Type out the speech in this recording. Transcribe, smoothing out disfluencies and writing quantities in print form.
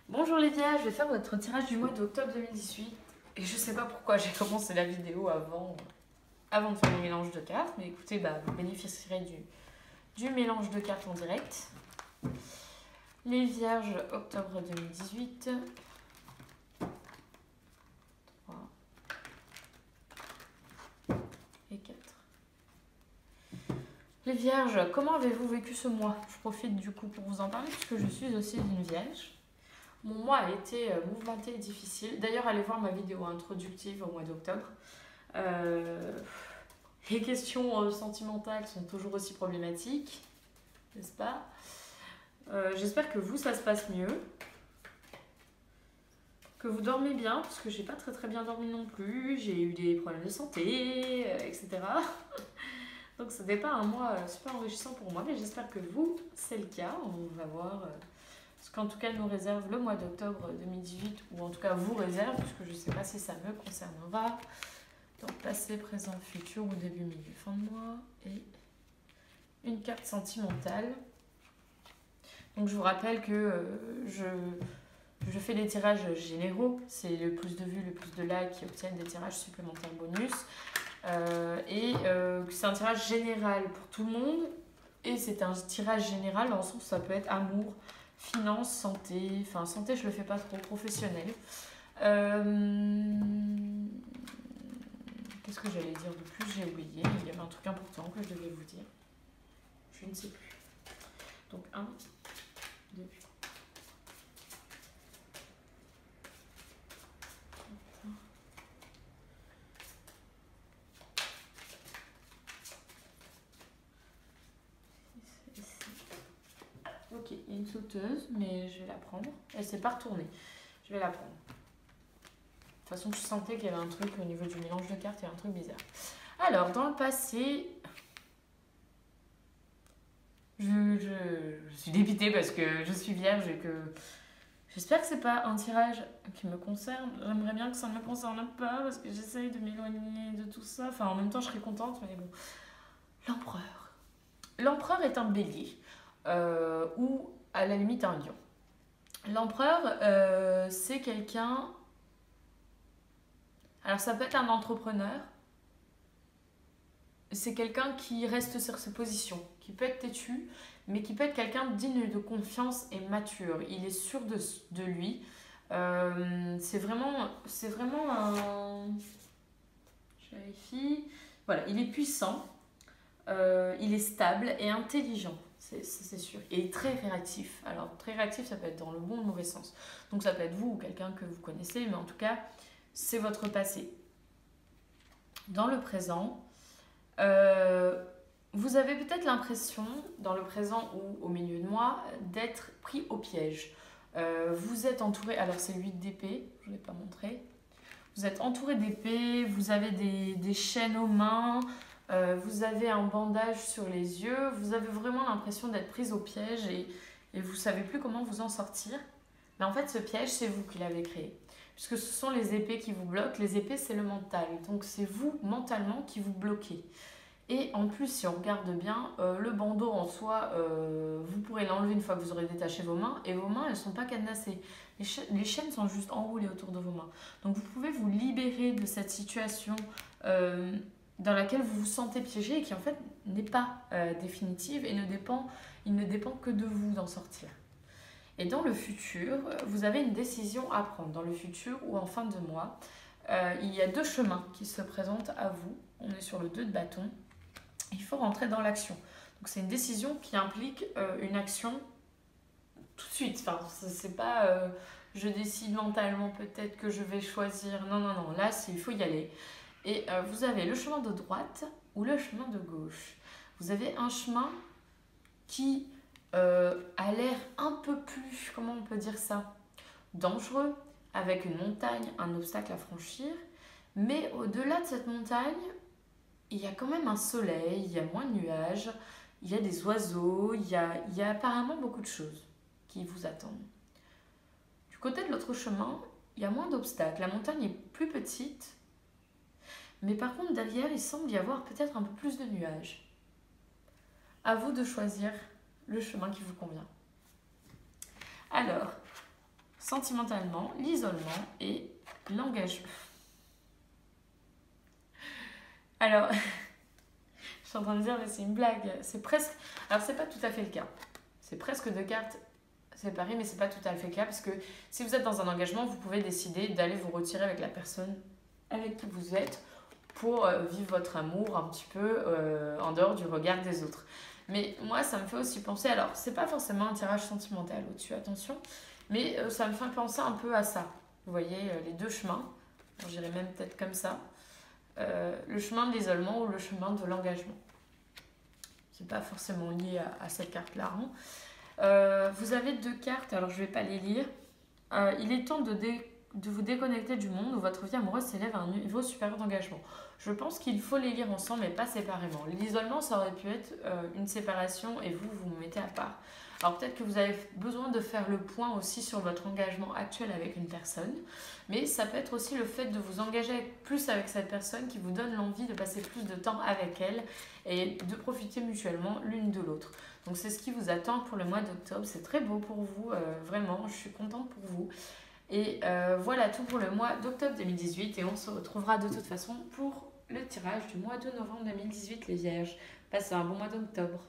Bonjour les Vierges, je vais faire votre tirage du mois d'octobre 2018 et je sais pas pourquoi j'ai commencé la vidéo avant de faire le mélange de cartes, mais écoutez, vous bénéficierez du mélange de cartes en direct. Les Vierges, octobre 2018. 3 et 4. Les Vierges, comment avez-vous vécu ce mois? Je profite du coup pour vous en parler puisque je suis aussi une Vierge. Mon mois a été mouvementé et difficile. D'ailleurs, allez voir ma vidéo introductive au mois d'octobre. Les questions sentimentales sont toujours aussi problématiques, n'est-ce pas? J'espère que vous, ça se passe mieux. Que vous dormez bien, parce que j'ai pas très bien dormi non plus. J'ai eu des problèmes de santé, etc. Donc ce n'est pas un mois super enrichissant pour moi, mais j'espère que vous, c'est le cas. On va voir ce qu'en tout cas nous réserve le mois d'octobre 2018, ou en tout cas vous réserve, puisque je ne sais pas si ça me concernera. Donc passé, présent, futur, ou début, milieu, fin de mois. Et une carte sentimentale. Donc je vous rappelle que je fais des tirages généraux. C'est le plus de vues, le plus de likes qui obtiennent des tirages supplémentaires bonus. C'est un tirage général pour tout le monde. Et c'est un tirage général dans le sens où ça peut être amour, finance, santé. Enfin, santé, je le fais pas trop, professionnel. Qu'est-ce que j'allais dire de plus? J'ai oublié. Il y avait un truc important que je devais vous dire. Je ne sais plus. Donc, 1, 2. Ok, il y a une sauteuse, mais je vais la prendre. Elle s'est pas retournée. Je vais la prendre. De toute façon, je sentais qu'il y avait un truc au niveau du mélange de cartes, il y a un truc bizarre. Alors, dans le passé, je suis dépitée parce que je suis vierge et que j'espère que c'est pas un tirage qui me concerne. J'aimerais bien que ça ne me concerne pas parce que j'essaye de m'éloigner de tout ça. Enfin, en même temps, je serais contente, mais bon. L'empereur. L'empereur est un bélier ou à la limite un lion. L'empereur, c'est quelqu'un. Alors, ça peut être un entrepreneur. C'est quelqu'un qui reste sur ses positions, qui peut être têtu, mais qui peut être quelqu'un digne de confiance et mature. Il est sûr de lui. C'est vraiment un... Je vérifie. Voilà, il est puissant, il est stable et intelligent, c'est sûr. Et très réactif. Alors, très réactif, ça peut être dans le bon ou le mauvais sens. Donc, ça peut être vous ou quelqu'un que vous connaissez, mais en tout cas, c'est votre passé. Dans le présent, vous avez peut-être l'impression, dans le présent ou au milieu de mois, d'être pris au piège. Vous êtes entouré, alors c'est 8 d'épée, je ne l'ai pas montré. Vous êtes entouré d'épée, vous avez des chaînes aux mains, vous avez un bandage sur les yeux, vous avez vraiment l'impression d'être prise au piège et vous ne savez plus comment vous en sortir. Mais en fait, ce piège, c'est vous qui l'avez créé. Puisque ce sont les épées qui vous bloquent. Les épées, c'est le mental. Donc, c'est vous, mentalement, qui vous bloquez. Et en plus, si on regarde bien, le bandeau en soi, vous pourrez l'enlever une fois que vous aurez détaché vos mains. Et vos mains, elles ne sont pas cadenassées. Les chaînes sont juste enroulées autour de vos mains. Donc, vous pouvez vous libérer de cette situation dans laquelle vous vous sentez piégé et qui, en fait, n'est pas définitive et il ne dépend que de vous d'en sortir. Et dans le futur, vous avez une décision à prendre. Dans le futur ou en fin de mois, il y a 2 chemins qui se présentent à vous. On est sur le 2 de bâton. Il faut rentrer dans l'action. Donc c'est une décision qui implique une action tout de suite. Enfin, c'est pas je décide mentalement peut-être que je vais choisir. Non. Là, il faut y aller. Et vous avez le chemin de droite ou le chemin de gauche. Vous avez un chemin qui a l'air un peu plus, comment on peut dire ça, dangereux, avec une montagne, un obstacle à franchir. Mais au-delà de cette montagne, il y a quand même un soleil, il y a moins de nuages, il y a des oiseaux, il y a apparemment beaucoup de choses qui vous attendent. Du côté de l'autre chemin, il y a moins d'obstacles. La montagne est plus petite, mais par contre derrière, il semble y avoir peut-être un peu plus de nuages. À vous de choisir le chemin qui vous convient. Alors, sentimentalement, l'isolement et l'engagement. Alors, je suis en train de dire, mais c'est une blague. C'est presque... Alors, c'est pas tout à fait le cas. C'est presque 2 cartes séparées, mais c'est pas tout à fait le cas. Parce que si vous êtes dans un engagement, vous pouvez décider d'aller vous retirer avec la personne avec qui vous êtes pour vivre votre amour un petit peu en dehors du regard des autres. Mais moi, ça me fait aussi penser... Alors, c'est pas forcément un tirage sentimental au-dessus, attention. Mais ça me fait penser un peu à ça. Vous voyez, les 2 chemins. J'irais même peut-être comme ça. Le chemin de l'isolement ou le chemin de l'engagement. C'est pas forcément lié à cette carte-là. Hein. Vous avez 2 cartes, alors je vais pas les lire. Il est temps de vous déconnecter du monde où votre vie amoureuse s'élève à un niveau supérieur d'engagement. Je pense qu'il faut les lire ensemble, mais pas séparément. L'isolement, ça aurait pu être une séparation et vous vous mettez à part. Alors peut-être que vous avez besoin de faire le point aussi sur votre engagement actuel avec une personne, mais ça peut être aussi le fait de vous engager plus avec cette personne qui vous donne l'envie de passer plus de temps avec elle et de profiter mutuellement l'une de l'autre. Donc c'est ce qui vous attend pour le mois d'octobre. C'est très beau pour vous, vraiment, je suis contente pour vous. Et voilà tout pour le mois d'octobre 2018 et on se retrouvera de toute façon pour le tirage du mois de novembre 2018 les Vierges. Passez un bon mois d'octobre.